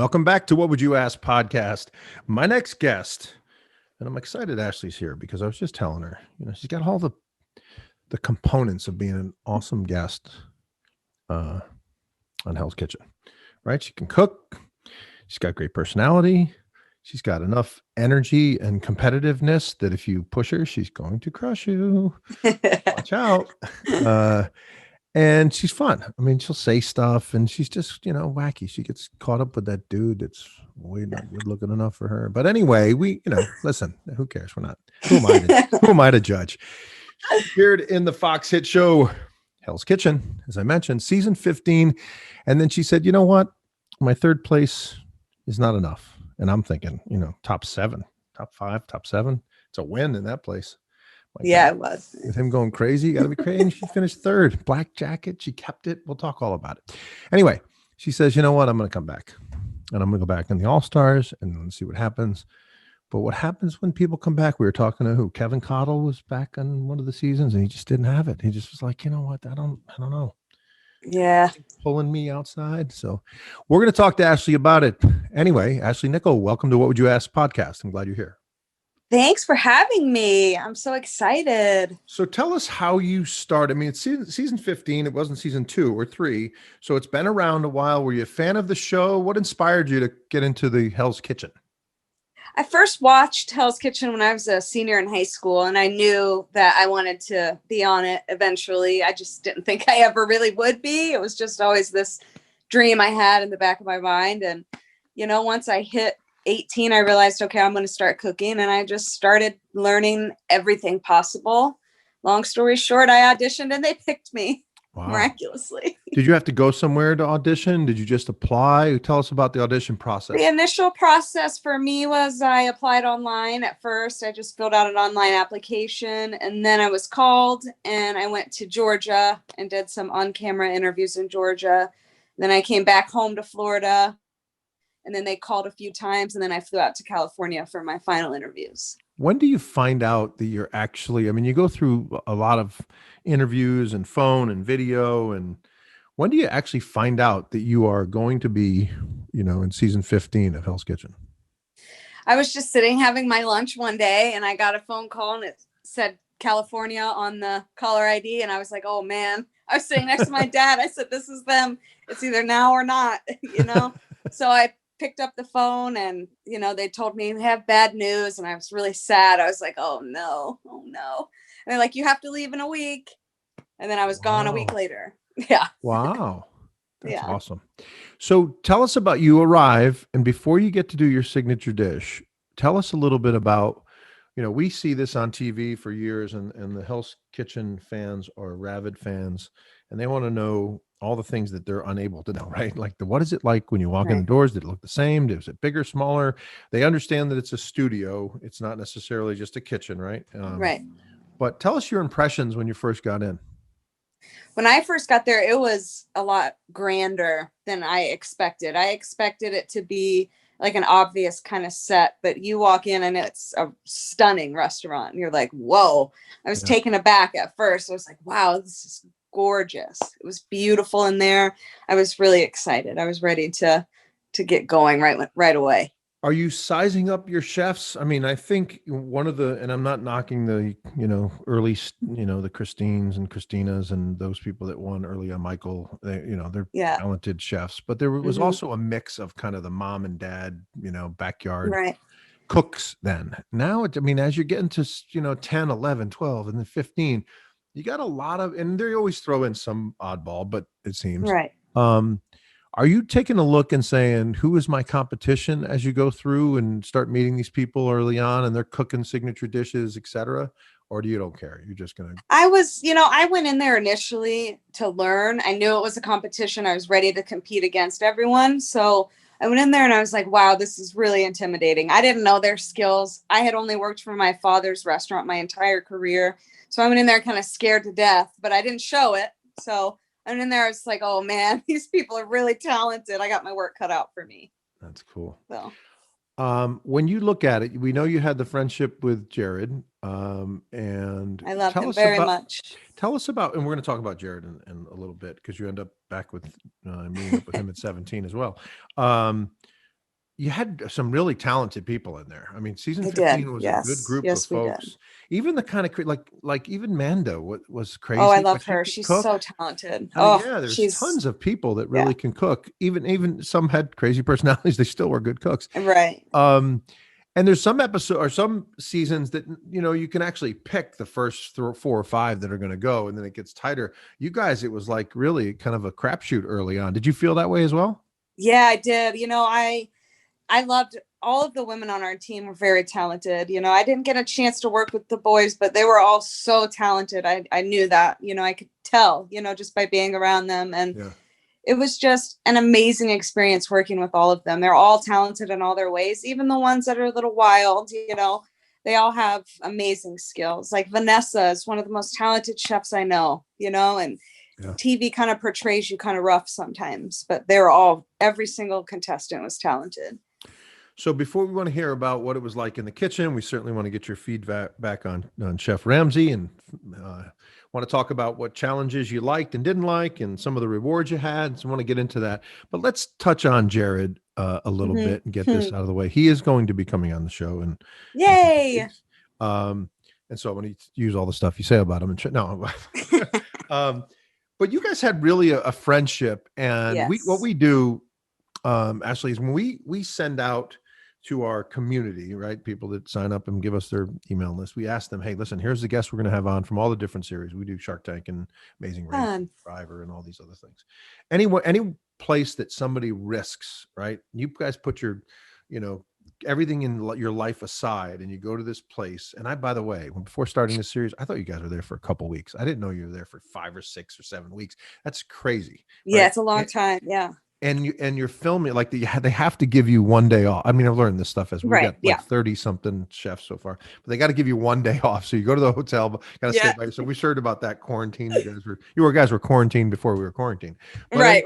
Welcome back to What Would You Ask podcast. My next guest, and I'm excited Ashley's here because I was just telling her, she's got all the components of being an awesome guest on Hell's Kitchen, right? She can cook. She's got great personality. She's got enough energy and competitiveness that if you push her, she's going to crush you. Watch out. And she's fun. I mean, she'll say stuff and she's just, wacky. She gets caught up with that dude that's way not good looking enough for her. But anyway, listen, who cares? We're not, who am I to judge? She appeared in the Fox hit show, Hell's Kitchen, as I mentioned, season 15. And then she said, you know what? My third place is not enough. And I'm thinking, top 7, top 5, top 7. It's a win in that place. Yeah, it was. With him going crazy, you got to be crazy. And she finished 3rd. Black jacket. She kept it. We'll talk all about it. Anyway, she says, you know what? I'm going to come back. And I'm going to go back in the All-Stars and see what happens. But what happens when people come back? We were talking to who? Kevin Cottle was back on one of the seasons and he just didn't have it. He just was like, you know what? I don't know. Yeah. Pulling me outside. So we're going to talk to Ashley about it. Anyway, Ashley Nickell, welcome to What Would You Ask podcast. I'm glad you're here. Thanks for having me. I'm so excited. So tell us how you started. I mean, it's season 15. It wasn't season 2 or 3. So it's been around a while. Were you a fan of the show? What inspired you to get into the Hell's Kitchen? I first watched Hell's Kitchen when I was a senior in high school, and I knew that I wanted to be on it eventually. I just didn't think I ever really would be. It was just always this dream I had in the back of my mind. And, once I hit 18, I realized, okay, I'm going to start cooking. And I just started learning everything possible. Long story short, I auditioned and they picked me. Wow. Miraculously. Did you have to go somewhere to audition? Did you just apply? Tell us about the audition process. The initial process for me was I applied online at first. I just filled out an online application and then I was called and I went to Georgia and did some on-camera interviews in Georgia. Then I came back home to Florida and then they called a few times and then I flew out to California for my final interviews. When do you find out that you're actually, you go through a lot of interviews and phone and video, and when do you actually find out that you are going to be, in season 15 of Hell's Kitchen? I was just sitting having my lunch one day and I got a phone call and it said California on the caller ID. And I was like, oh man, I was sitting next to my dad. I said, this is them. It's either now or not, So I picked up the phone and, they told me we have bad news. And I was really sad. I was like, oh no. And they're like, you have to leave in a week. And then I was gone a week later. Yeah. Wow. That's awesome. So tell us about, you arrive and before you get to do your signature dish, tell us a little bit about, we see this on TV for years and the Hell's Kitchen fans are rabid fans and they want to know all the things that they're unable to know, right? Like what is it like when you walk in the doors? Did it look the same? Is it bigger, smaller? They understand that it's a studio. It's not necessarily just a kitchen, right? Right. But tell us your impressions when you first got in. When I first got there, it was a lot grander than I expected. I expected it to be like an obvious kind of set, but you walk in and it's a stunning restaurant. And you're like, whoa. I was taken aback at first. I was like, wow, this is gorgeous. It was beautiful in there. I was really excited. I was ready to get going right away. Are you sizing up your chefs? I think one of the, and I'm not knocking the, early, the Christines and Christinas and those people that won early on Michael, they're talented chefs, but there was also a mix of kind of the mom and dad, backyard cooks then. Now, as you're getting to, 10, 11, 12, and then 15, you got a lot of, and they always throw in some oddball, but it seems. Right. Are you taking a look and saying, who is my competition as you go through and start meeting these people early on and they're cooking signature dishes, et cetera? Or do you don't care? You're just going to. I was, I went in there initially to learn. I knew it was a competition. I was ready to compete against everyone. So I went in there and I was like, wow, this is really intimidating. I didn't know their skills. I had only worked for my father's restaurant my entire career. So I went in there kind of scared to death, but I didn't show it. So I went in there, I was like, oh man, these people are really talented. I got my work cut out for me. That's cool. So when you look at it, we know you had the friendship with Jared. And I love him very much. Tell us about, and we're going to talk about Jared in a little bit because you end up back with meeting up with him at 17 as well. you had some really talented people in there. I mean, season I 15 did. was a good Yes. group of Yes, we did. folks. Even the kind of like even Mando was Oh, I crazy, love but she her. could She's so cook. talented. I mean, Oh, yeah, there's she's tons of people that yeah. really can cook. Even some had crazy personalities. They still were good cooks. Right. And there's some episode or some seasons that you can actually pick the first 4 or 5 that are going to go, and then it gets tighter. You guys, it was like really kind of a crapshoot early on. Did you feel that way as well? Yeah, I did. I loved all of the women on our team were very talented. I didn't get a chance to work with the boys, but they were all so talented. I knew that, I could tell, just by being around them. And Yeah. it was just an amazing experience working with all of them. They're all talented in all their ways, even the ones that are a little wild, they all have amazing skills. Like Vanessa is one of the most talented chefs I know, and Yeah. TV kind of portrays you kind of rough sometimes, but every single contestant was talented. So before we want to hear about what it was like in the kitchen, we certainly want to get your feedback back on Chef Ramsey, and want to talk about what challenges you liked and didn't like and some of the rewards you had. So I want to get into that. But let's touch on Jared a little bit and get this out of the way. He is going to be coming on the show. And Yay! And so I'm going to use all the stuff you say about him. But you guys had really a friendship. And Yes. what we do, Ashley, is when we send out to our community, right? People that sign up and give us their email list. We ask them, hey, listen, here's the guests we're going to have on from all the different series. We do Shark Tank and Amazing Race, Survivor, and all these other things. Any place that somebody risks, right? You guys put your, everything in your life aside, and you go to this place. And by the way, before starting this series, I thought you guys were there for a couple weeks. I didn't know you were there for 5 or 6 or 7 weeks. That's crazy. Yeah, right? it's a long time. Yeah. And you're filming like they have to give you one day off. I mean, I've learned this stuff as we got like 30 something chefs so far, but they got to give you one day off. So you go to the hotel, but got to stay by. So we heard about that quarantine. You guys were quarantined before we were quarantined. But right.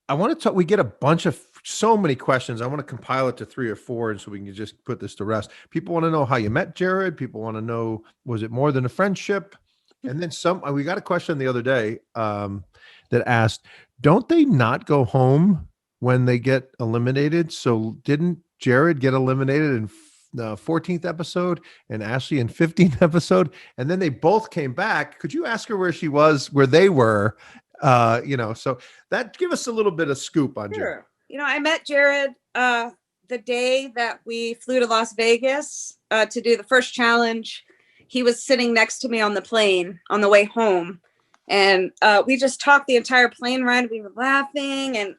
I want to talk. We get a bunch of so many questions. I want to compile it to 3 or 4, and so we can just put this to rest. People want to know how you met Jared. People want to know, was it more than a friendship? And then we got a question the other day that asked, don't they not go home when they get eliminated? So didn't Jared get eliminated in the 14th episode and Ashley in 15th episode? And then they both came back. Could you ask her where she was, where they were? So that give us a little bit of scoop on Jared. I met Jared the day that we flew to Las Vegas to do the first challenge. He was sitting next to me on the plane on the way home. And we just talked the entire plane ride. We were laughing and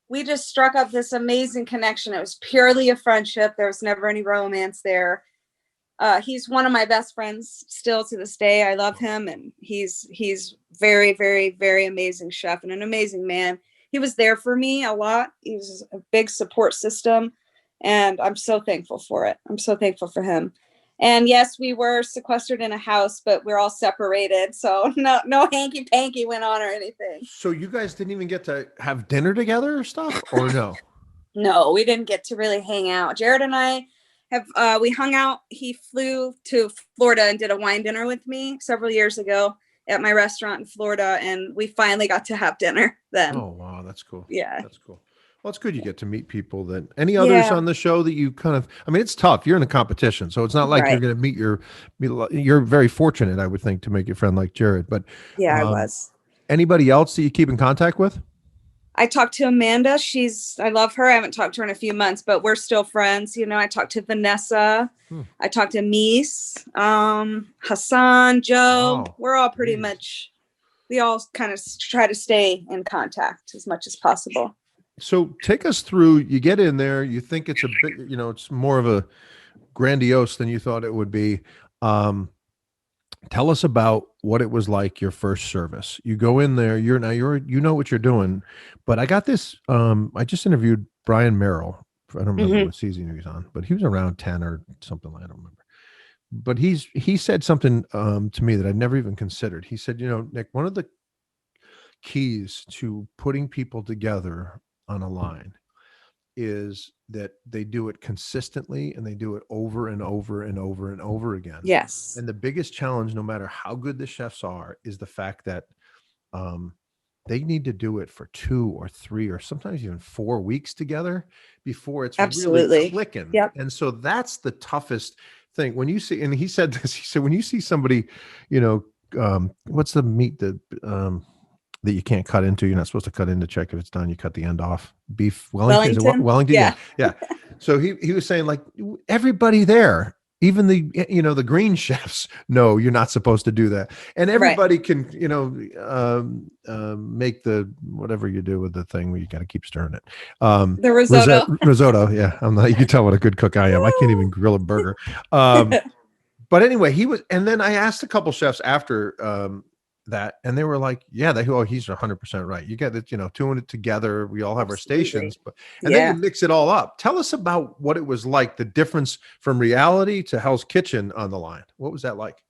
we just struck up this amazing connection. It was purely a friendship. There was never any romance there. He's one of my best friends still to this day. I love him. And he's very, very, very amazing chef and an amazing man. He was there for me a lot. He was a big support system. And I'm so thankful for it. I'm so thankful for him. And yes, we were sequestered in a house, but we're all separated. So no hanky panky went on or anything. So you guys didn't even get to have dinner together or stuff, or no? No, we didn't get to really hang out. Jared and I we hung out. He flew to Florida and did a wine dinner with me several years ago at my restaurant in Florida. And we finally got to have dinner then. Oh, wow. That's cool. Yeah. That's cool. Well, it's good you get to meet people. That any others on the show that you kind of, I mean, it's tough. You're in a competition, so it's not like you're going to meet you're very fortunate, I would think, to make a friend like Jared. But I was. Anybody else that you keep in contact with? I talked to Amanda. I love her. I haven't talked to her in a few months, but we're still friends. I talked to Vanessa. I talked to Mies, Hassan, Joe. Wow. We're all pretty much, we all kind of try to stay in contact as much as possible. So take us through, you get in there, you think it's a bit, it's more of a grandiose than you thought it would be. Tell us about what it was like your first service. You go in there, you know what you're doing, but I got this, I just interviewed Brian Merrill. I don't remember what season he was on, but he was around 10 or something. I don't remember. But he said something to me that I'd never even considered. He said, Nick, one of the keys to putting people together on a line is that they do it consistently and they do it over and over and over and over again. Yes. And the biggest challenge, no matter how good the chefs are, is the fact that they need to do it for 2 or 3 or sometimes even 4 weeks together before it's really Absolutely. clicking. Yep. And so that's the toughest thing when you see, and he said this, he said, when you see somebody, you know, what's the meat that you can't cut into, you're not supposed to cut in to check if it's done. You cut the end off. Beef Wellington. Is it Wellington. Wellington? Yeah. Yeah. So he was saying, like, everybody there, even the, you know, the green chefs, no, you're not supposed to do that. And everybody can, you know, make the, whatever you do with the thing where you got to keep stirring it. The risotto. Risotto. Yeah. I'm not, you can tell what a good cook I am. I can't even grill a burger. But anyway, he was, and then I asked a couple chefs after, that, and they were like, yeah, he's 100% right. You get it, you know, doing it together. We all have our stations, but, and then you mix it all up. Tell us about what it was like, the difference from reality to Hell's Kitchen on the line. What was that like?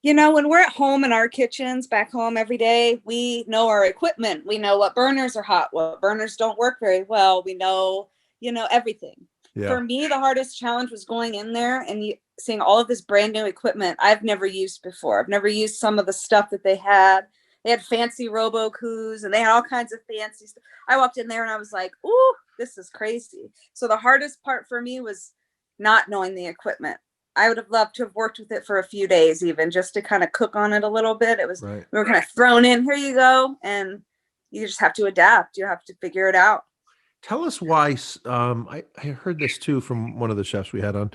You know, when we're at home in our kitchens back home every day, we know our equipment. We know what burners are hot, what burners don't work very well. We know, you know, everything. Yeah. For me, the hardest challenge was going in there and seeing all of this brand new equipment I've never used before. I've never used some of the stuff that they had. They had fancy RoboCous and they had all kinds of fancy stuff. I walked in there and I was like, ooh, this is crazy. So the hardest part for me was not knowing the equipment. I would have loved to have worked with it for a few days, even just to kind of cook on it a little bit. It was, we were kind of thrown in, here you go. And you just have to adapt. You have to figure it out. Tell us why. I heard this too from one of the chefs we had on.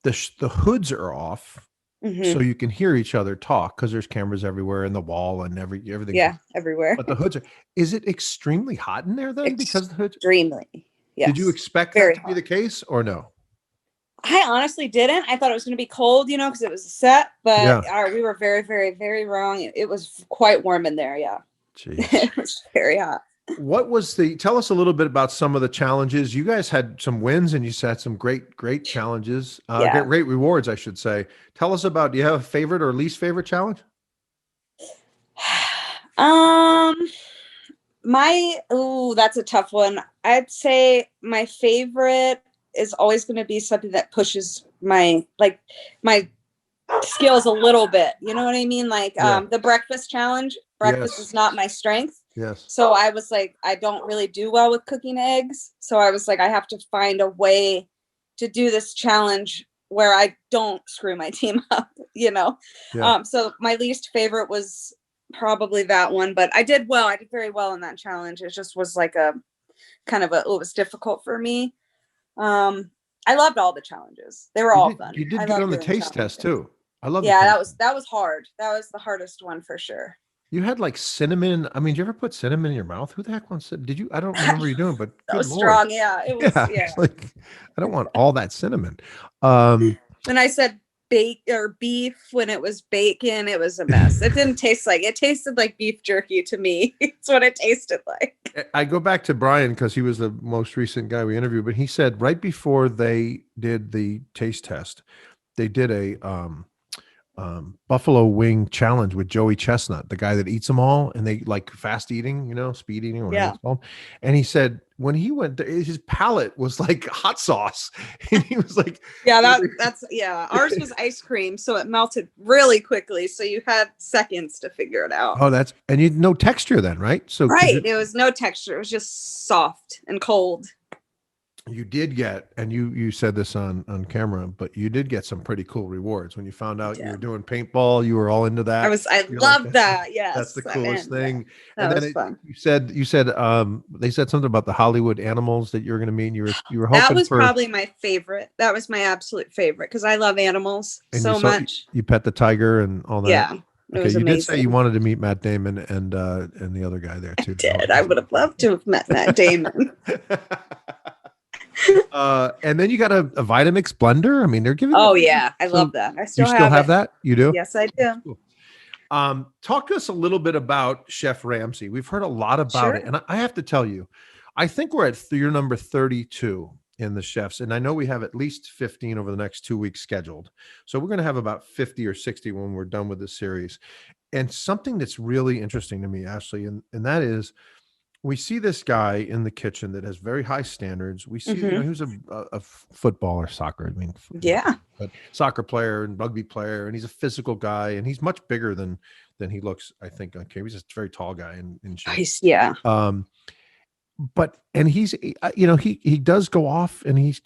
The hoods are off, so you can hear each other talk because there's cameras everywhere in the wall and everything. Yeah, everywhere. But the hoods are. Is it extremely hot in there then? Because the hoods. Extremely. Yes. Did you expect that to be the case or no? I honestly didn't. I thought it was going to be cold, you know, because it was a set. But we were very, very, very wrong. It was quite warm in there. Yeah. Jeez. It was very hot. Tell us a little bit about some of the challenges. You guys had some wins and you had some great challenges, great rewards, I should say. Tell us about, do you have a favorite or least favorite challenge? That's a tough one. I'd say my favorite is always going to be something that pushes my skills a little bit. You know what I mean? Like, the breakfast challenge. Breakfast is not my strength. Yes. So I was like, I don't really do well with cooking eggs. So I was like, I have to find a way to do this challenge where I don't screw my team up, you know? Yeah. So my least favorite was probably that one, but I did well. I did very well in that challenge. It just was like it was difficult for me. I loved all the challenges. They were all fun. You did good on the taste test too. I love. Yeah, that was hard. That was the hardest one for sure. You had like cinnamon. I mean, did you ever put cinnamon in your mouth? Who the heck wants it? Did you? I don't remember you doing, but that was strong. Yeah, it was. Yeah. Like, I don't want all that cinnamon. And I said beef when it was bacon. It was a mess. It didn't taste like, it tasted like beef jerky to me. It's what it tasted like. I go back to Brian because he was the most recent guy we interviewed, but he said right before they did the taste test, they did a buffalo wing challenge with Joey Chestnut, the guy that eats them all, and they like fast eating, you know, speed eating, or whatever it's called. And he said when he went, his palate was like hot sauce, and he was like, that's ours was ice cream, so it melted really quickly, so you had seconds to figure it out. Oh, and you no texture then, right? So it was no texture. It was just soft and cold. You did get, and you said this on camera, but you did get some pretty cool rewards when you found out you were doing paintball. You were all into that. I loved that. Yes, that's the coolest thing. Yeah. That was fun. You said they said something about the Hollywood animals that you were going to meet. And you were hoping that was probably my favorite. That was my absolute favorite because I love animals so much. You pet the tiger and all that. Yeah. Okay, you did say you wanted to meet Matt Damon and the other guy there too. I did. I would have loved to have met Matt Damon. And then you got a Vitamix blender. I mean, they're giving. Oh yeah, I love that. I still have that. You do? Yes, I do. Cool. Talk to us a little bit about Chef Ramsay. We've heard a lot about it, and I have to tell you, I think we're at your number 32 in the chefs, and I know we have at least 15 over the next 2 weeks scheduled. So we're going to have about 50 or 60 when we're done with this series. And something that's really interesting to me, Ashley, and that is, we see this guy in the kitchen that has very high standards. We see, Mhm. he was a football or soccer. I mean, Yeah. but soccer player and rugby player, and he's a physical guy, and he's much bigger than he looks, I think, on camera. He's a very tall guy in shape. Yeah. But and he's he does go off, and he's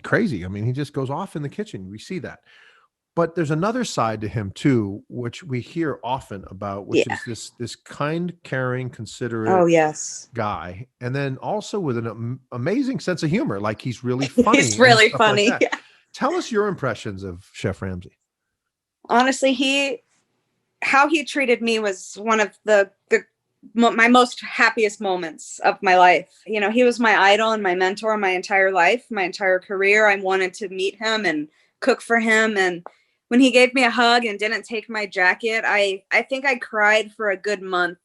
crazy. I mean, he just goes off in the kitchen. We see that. But there's another side to him too, which we hear often about, which Yeah. is this kind, caring, considerate Oh, yes. guy, and then also with an amazing sense of humor. Like he's really funny. He's really and stuff like funny. that. Yeah. Tell us your impressions of Chef Ramsay. Honestly, how he treated me was one of my most happiest moments of my life. You know, he was my idol and my mentor my entire life, my entire career. I wanted to meet him and cook for him. And when he gave me a hug and didn't take my jacket, I think I cried for a good month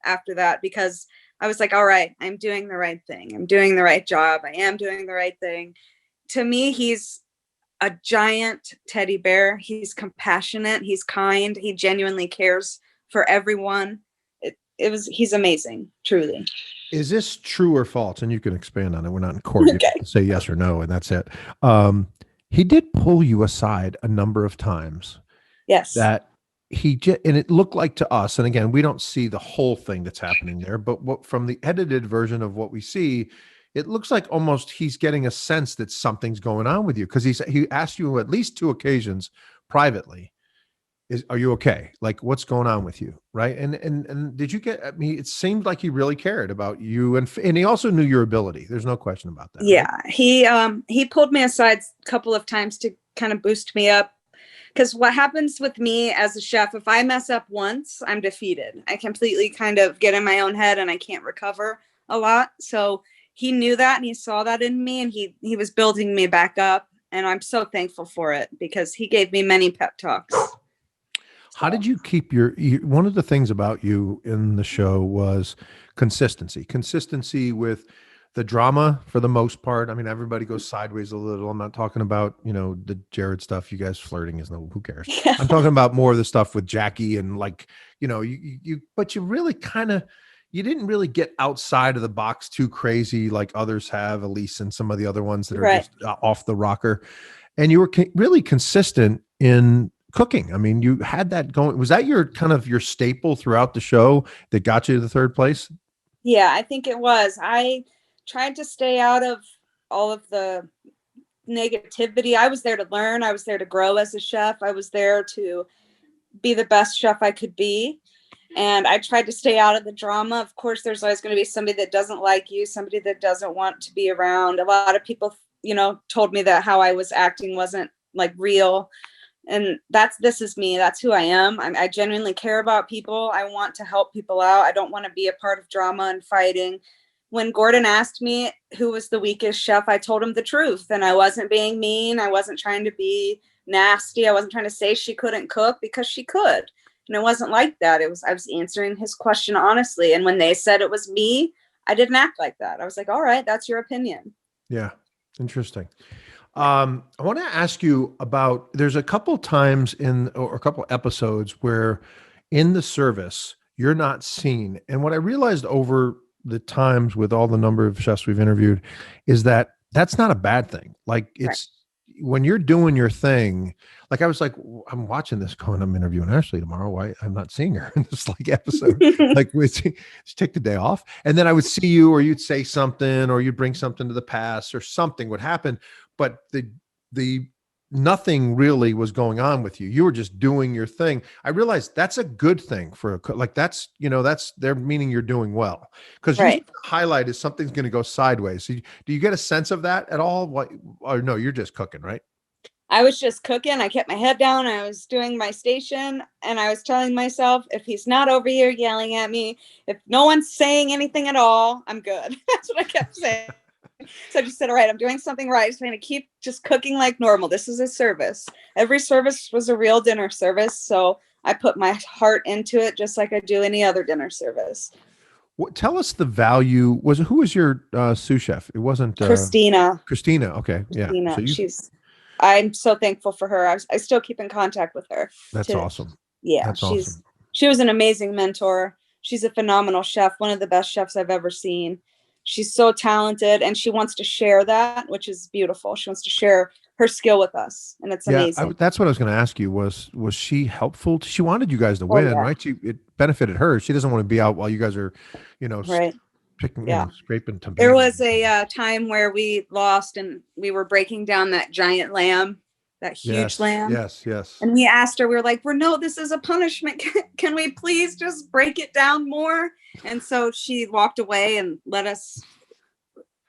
after that, because I was like, all right, I'm doing the right thing. I'm doing the right job. I am doing the right thing. To me, he's a giant teddy bear. He's compassionate. He's kind. He genuinely cares for everyone. He's amazing, truly. Is this true or false? And you can expand on it. We're not in court. You Okay. have to say yes or no, and that's it. He did pull you aside a number of times. Yes. That and it looked like to us, and again, we don't see the whole thing that's happening there, but from the edited version of what we see, it looks like almost he's getting a sense that something's going on with you, because he asked you at least 2 occasions privately, are you okay? Like, what's going on with you? Right. And did you get, I mean, it seemed like he really cared about you, and he also knew your ability. There's no question about that. Yeah. Right? He pulled me aside a couple of times to kind of boost me up. Because what happens with me as a chef, if I mess up once, I'm defeated. I completely kind of get in my own head and I can't recover a lot. So he knew that, and he saw that in me, and he was building me back up. And I'm so thankful for it, because he gave me many pep talks. How did you keep one of the things about you in the show was consistency with the drama for the most part. I mean, everybody goes sideways a little. I'm not talking about, the Jared stuff. You guys flirting is who cares? Yeah. I'm talking about more of the stuff with Jackie, and like, but you really you didn't really get outside of the box too crazy like others have, Elise and some of the other ones that are just off the rocker. And you were really consistent in cooking. I mean, you had that going. Was that your kind of your staple throughout the show that got you to the 3rd place? Yeah, I think it was. I tried to stay out of all of the negativity. I was there to learn. I was there to grow as a chef. I was there to be the best chef I could be. And I tried to stay out of the drama. Of course, there's always going to be somebody that doesn't like you, somebody that doesn't want to be around. A lot of people, told me that how I was acting wasn't like real. And this is me. That's who I am. I genuinely care about people. I want to help people out. I don't want to be a part of drama and fighting. When Gordon asked me who was the weakest chef, I told him the truth. And I wasn't being mean. I wasn't trying to be nasty. I wasn't trying to say she couldn't cook, because she could. And it wasn't like that. I was answering his question honestly. And when they said it was me, I didn't act like that. I was like, all right, that's your opinion. Yeah. Interesting. I want to ask you about, there's a couple times or a couple episodes where in the service, you're not seen. And what I realized over the times with all the number of chefs we've interviewed is that that's not a bad thing. Like it's when you're doing your thing, like I was like, I'm watching this going, I'm interviewing Ashley tomorrow. Why I'm not seeing her in this episode? Like just take the day off. And then I would see you, or you'd say something, or you'd bring something to the past, or something would happen. But the nothing really was going on with you. You were just doing your thing. I realized that's a good thing for a cook. Like that's they're meaning you're doing well, because the highlight is something's going to go sideways. So do you get a sense of that at all? Or no, you're just cooking, right? I was just cooking. I kept my head down. I was doing my station, and I was telling myself, if he's not over here yelling at me, if no one's saying anything at all, I'm good. That's what I kept saying. So I just said, all right, I'm doing something right. So I'm going to keep just cooking like normal. This is a service. Every service was a real dinner service. So I put my heart into it, just like I do any other dinner service. Tell us the value. Who was your sous chef? It wasn't Christina. Christina. Okay. Christina. Yeah. I'm so thankful for her. I still keep in contact with her. That's awesome. Yeah. That's awesome. She was an amazing mentor. She's a phenomenal chef, one of the best chefs I've ever seen. She's so talented, and she wants to share that, which is beautiful. She wants to share her skill with us, and it's Yeah, amazing. that's what I was going to ask you. Was she helpful? She wanted you guys to Oh win, yeah, right? It benefited her. She doesn't want to be out while you guys are, right. picking, Yeah. scraping There tomatoes. was a time where we lost, and we were breaking down that giant lamb, that huge lamb. Yes. And we asked her, we were like, no, this is a punishment. Can we please just break it down more? And so she walked away and let us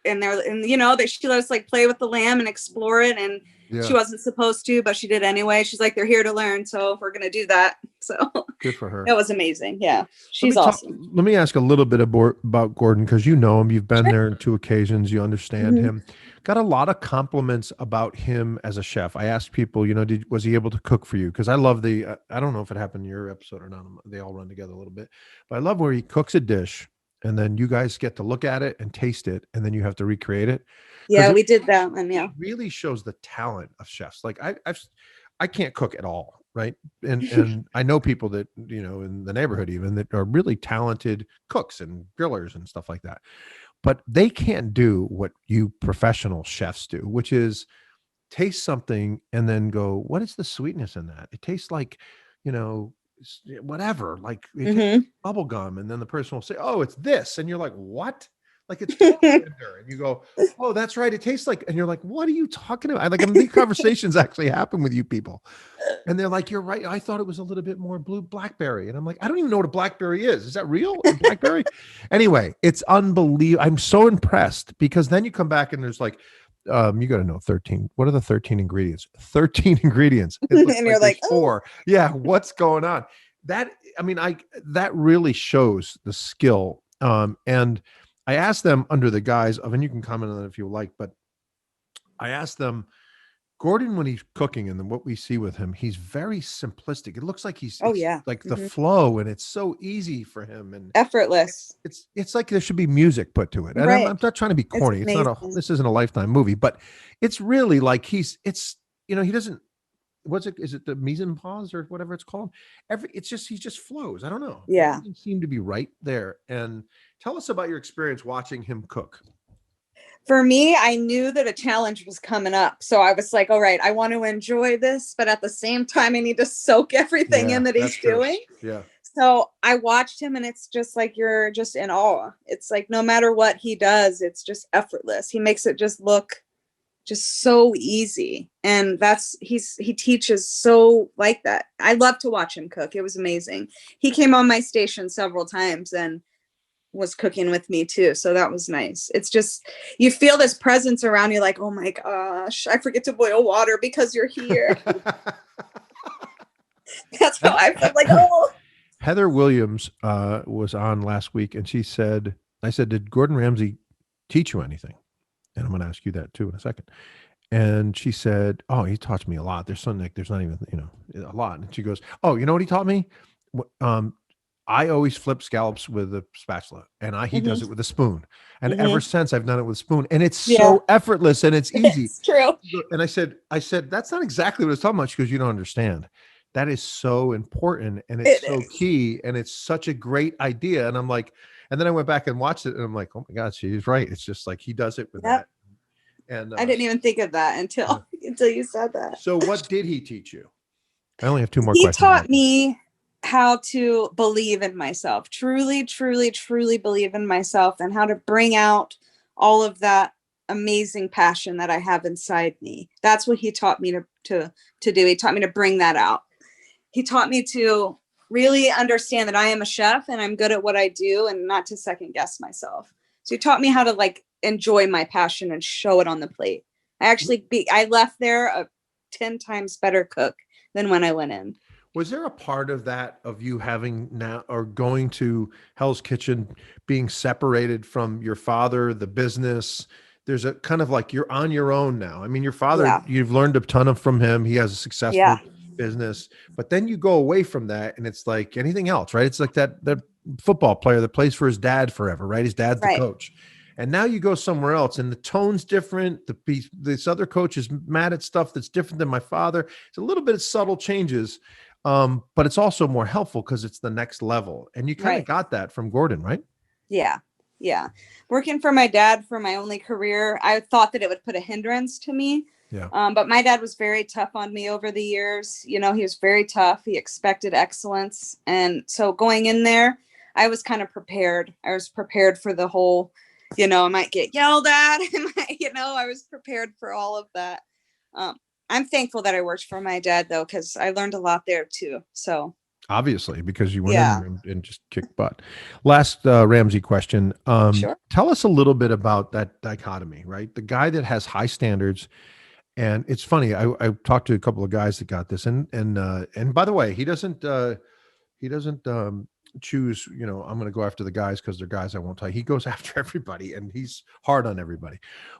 in there. And, that she let us like play with the lamb and explore it. And she wasn't supposed to, but she did anyway. She's like, they're here to learn. So we're going to do that. So Good for her. it was amazing. Yeah. She's awesome. Let me ask a little bit about Gordon, because you know him. You've been there on 2 occasions. You understand him. Got a lot of compliments about him as a chef. I asked people, was he able to cook for you? Because I love I don't know if it happened in your episode or not. They all run together a little bit. But I love where he cooks a dish, and then you guys get to look at it and taste it, and then you have to recreate it. Yeah, we did that. And yeah, it really shows the talent of chefs. Like I can't cook at all, right? And I know people that, in the neighborhood even, that are really talented cooks and grillers and stuff like that. But they can't do what you professional chefs do, which is taste something and then go, what is the sweetness in that? It tastes like, whatever, like it tastes bubble gum. And then the person will say, oh, it's this. And you're like, what? Like it's tender. And you go, oh, that's right. It tastes like, and you're like, what are you talking about? These conversations actually happen with you people. And they're like, you're right. I thought it was a little bit more blue blackberry. And I'm like, I don't even know what a blackberry is. Is that real? A blackberry? Anyway, it's unbelievable. I'm so impressed, because then you come back and there's like, you got to know 13. What are the 13 ingredients? 13 ingredients. And you're like, 4. Yeah. What's going on? That really shows the skill. And I asked them under the guise of, and you can comment on that if you like, but I asked them, Gordon, when he's cooking and then what we see with him, he's very simplistic. It looks like like the flow, and it's so easy for him and effortless. It's like there should be music put to it. And I'm not trying to be corny. This isn't a Lifetime movie, but it's really like he doesn't, is it the mise en pause or whatever it's called? He just flows. I don't know. Yeah. It seemed to be right there. And tell us about your experience watching him cook. For me, I knew that a challenge was coming up. So I was like, all right, I want to enjoy this, but at the same time, I need to soak everything in that he's doing. Yeah. So I watched him, and it's just like, you're just in awe. It's like, no matter what he does, it's just effortless. He makes it just look just so easy. And he teaches so like that. I love to watch him cook. It was amazing. He came on my station several times and was cooking with me too. So that was nice. It's just, you feel this presence around you, like, oh my gosh, I forget to boil water because you're here. That's how I felt, like, oh. Heather Williams was on last week, and I said, did Gordon Ramsay teach you anything? And I'm going to ask you that too in a second. And she said, oh, he taught me a lot. There's something like, there's not even, a lot. And she goes, oh, you know what he taught me? I always flip scallops with a spatula, and he does it with a spoon. And ever since, I've done it with a spoon, and it's so effortless and it's easy. It's true. And I said, that's not exactly what it's talking about. She goes, you don't understand. That is so important, and it's so key, and it's such a great idea. And I'm like, and then I went back and watched it, and I'm like, oh my God, she's right. It's just like he does it with that. And I didn't even think of that until you said that. So what did he teach you? I only have 2 more questions. He taught me how to believe in myself, truly, truly, truly believe in myself, and how to bring out all of that amazing passion that I have inside me. That's what he taught me to do. He taught me to bring that out. He taught me to really understand that I am a chef and I'm good at what I do, and not to second guess myself. So he taught me how to like enjoy my passion and show it on the plate. I left there a 10 times better cook than when I went in. Was there a part of that, of you having now, or going to Hell's Kitchen, being separated from your father, the business? There's a kind of like, you're on your own now. I mean, your father, you've learned a ton from him. He has a successful business, but then you go away from that, and it's like anything else, right? It's like that football player that plays for his dad forever, right? His dad's the coach. And now you go somewhere else, and the tone's different. This other coach is mad at stuff that's different than my father. It's a little bit of subtle changes. But it's also more helpful because it's the next level. And you kind of Right. got that from Gordon, right? Yeah. Yeah. Working for my dad for my only career, I thought that it would put a hindrance to me. Yeah. But my dad was very tough on me over the years. You know, he was very tough. He expected excellence. And so going in there, I was kind of prepared. I was prepared for the whole, I might get yelled at. I was prepared for all of that. I'm thankful that I worked for my dad, though, because I learned a lot there, too. So Obviously, because you went in yeah, there and just kicked butt. Last Ramsey question. sure. Tell us a little bit about that dichotomy, right? The guy that has high standards. And it's funny. I talked to a couple of guys that got this, and by the way, he doesn't choose. I'm going to go after the guys because they're guys. I won't tell you. He goes after everybody, and he's hard on everybody.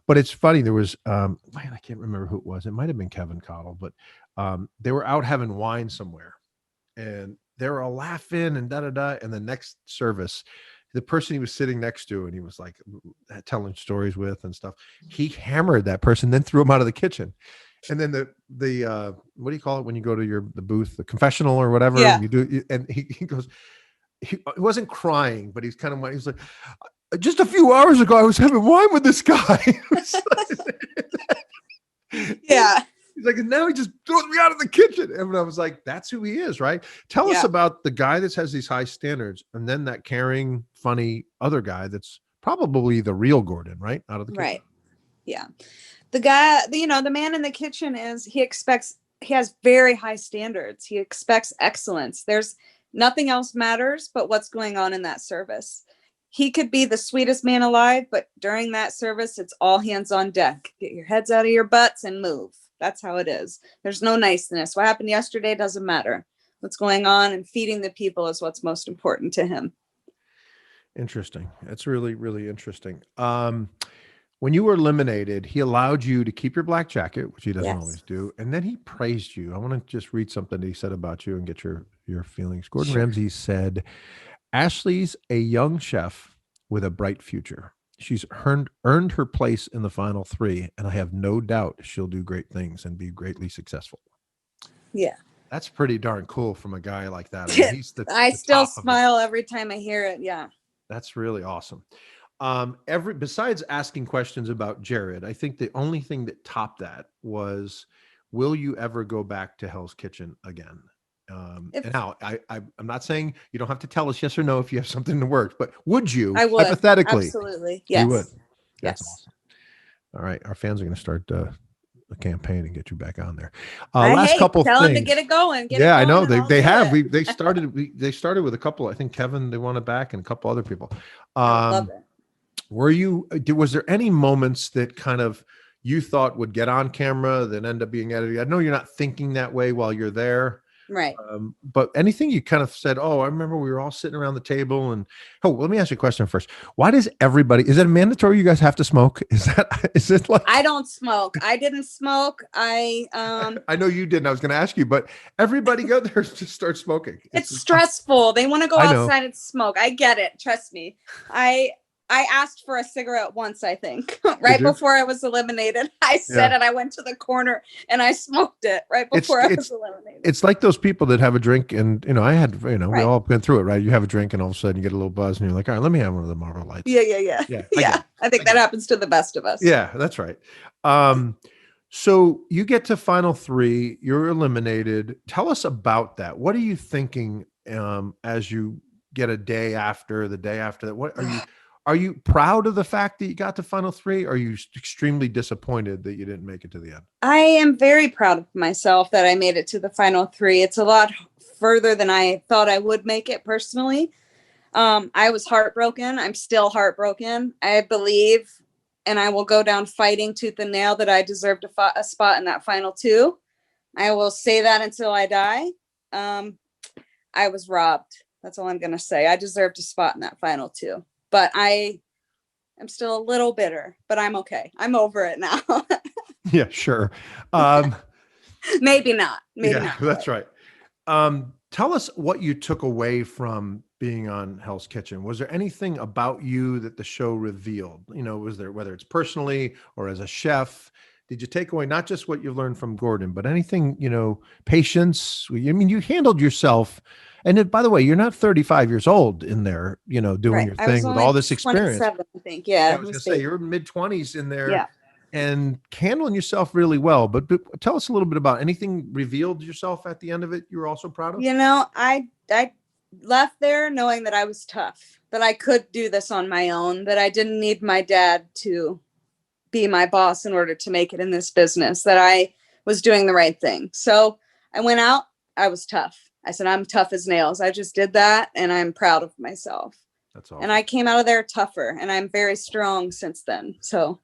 But it's funny. There was man, I can't remember who it was. It might have been Kevin Cottle, but they were out having wine somewhere, and they were all laughing and da da da. And the next service, the person he was sitting next to and he was like telling stories with and stuff, he hammered that person, then threw him out of the kitchen. And then the what do you call it when you go to the booth, the confessional or whatever, Yeah. you do, and he goes, he wasn't crying, but he's kind of, he's like, just a few hours ago I was having wine with this guy. Yeah. He's like, and now he just throws me out of the kitchen. And I was like, that's who he is, right? Tell us about the guy that has these high standards, and then that caring, funny other guy that's probably the real Gordon, right? Out of the kitchen. Right. Yeah. The guy, the man in the kitchen he has very high standards. He expects excellence. There's nothing else matters but what's going on in that service. He could be the sweetest man alive, but during that service, it's all hands on deck. Get your heads out of your butts and move. That's how it is. There's no niceness. What happened yesterday doesn't matter. What's going on and feeding the people is what's most important to him. Interesting. That's really, really interesting. When you were eliminated, he allowed you to keep your black jacket, which he doesn't always do. And then he praised you. I want to just read something that he said about you and get your feelings. Gordon Ramsay said, Ashley's a young chef with a bright future. She's earned her place in the final 3, and I have no doubt she'll do great things and be greatly succuseful. Yeah. That's pretty darn cool from a guy like that. I mean, I still smile every time I hear it. Yeah. That's really awesome. Besides asking questions about Jared, I think the only thing that topped that was, will you ever go back to Hell's Kitchen again? And now I'm not saying you don't have to tell us yes or no if you have something in the works, but would you? I would. Hypothetically? Absolutely. Yes. You would. That's yes. awesome. All right. Our fans are going to start a campaign and get you back on there. Tell couple them things. to get it going. I know they have. They started with a couple. I think Kevin, they want it back, and a couple other people. I love it. Was there any moments that kind of you thought would get on camera that end up being edited? I know you're not thinking that way while you're there. Right. But anything you kind of said, oh, I remember we were all sitting around the table and, let me ask you a question first. Why does is it mandatory you guys have to smoke? Is it like, I don't smoke. I didn't smoke. I know you didn't. I was going to ask you, but everybody go there to start smoking. It's stressful. They want to go outside and smoke. I get it. Trust me. I asked for a cigarette once, I think, right before I was eliminated. I said it. I went to the corner and I smoked it right before I was eliminated. It's like those people that have a drink and, I had, we all been through it, right? You have a drink and all of a sudden you get a little buzz and you're like, all right, let me have one of the Marlboro Lights. Yeah. I think that happens to the best of us. Yeah, that's right. So you get to final 3, you're eliminated. Tell us about that. What are you thinking as you get the day after that? What are you proud of the fact that you got to final 3? Or are you extremely disappointed that you didn't make it to the end? I am very proud of myself that I made it to the final 3. It's a lot further than I thought I would make it personally. I was heartbroken. I'm still heartbroken. I believe, and I will go down fighting tooth and nail, that I deserved a spot in that final 2. I will say that until I die. I was robbed. That's all I'm going to say. I deserved a spot in that final 2. But I am still a little bitter, but I'm okay. I'm over it now. Yeah, sure. Maybe not. Maybe not. That's right. Tell us what you took away from being on Hell's Kitchen. Was there anything about you that the show revealed? Was there, whether it's personally or as a chef, did you take away not just what you've learned from Gordon, but anything, patience? I mean, you handled yourself. And by the way, you're not 35 years old in there, doing your thing with all this experience. 27, I think. Yeah. I was going to say you're mid 20s in there. Yeah. And handling yourself really well. But tell us a little bit about anything revealed yourself at the end of it you were also proud of? I left there knowing that I was tough, that I could do this on my own, that I didn't need my dad to be my boss in order to make it in this business, that I was doing the right thing. So I went out, I was tough. I said, I'm tough as nails. I just did that and I'm proud of myself. That's awesome. And I came out of there tougher and I'm very strong since then. So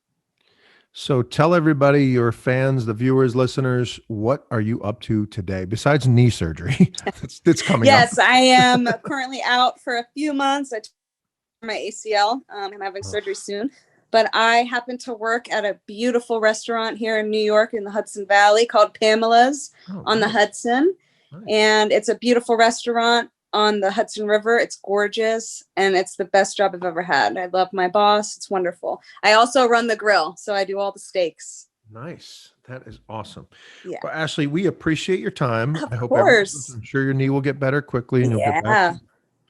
tell everybody, your fans, the viewers, listeners, what are you up to today besides knee surgery? It's coming up. Yes, I am currently out for a few months. I tore my ACL. I'm having surgery soon. But I happen to work at a beautiful restaurant here in New York in the Hudson Valley called Pamela's on the Hudson. Nice. And it's a beautiful restaurant on the Hudson River. It's gorgeous. And it's the best job I've ever had. I love my boss. It's wonderful. I also run the grill. So I do all the steaks. Nice. That is awesome. Yeah. Well, Ashley, we appreciate your time. Of I hope course. I'm sure your knee will get better quickly and you'll get back to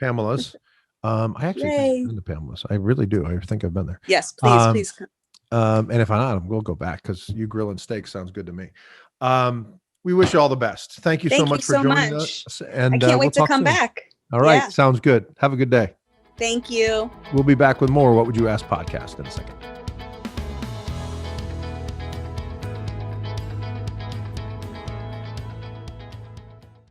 Pamela's. I actually think I've been to Pamela's. I really do. I think I've been there. Yes, please come. And if I'm not, we'll go back because you grilling steak sounds good to me. We wish you all the best. Thank you so much for joining us. And I can't wait to come back. All right. Sounds good. Have a good day. Thank you. We'll be back with more What Would You Ask podcast in a second.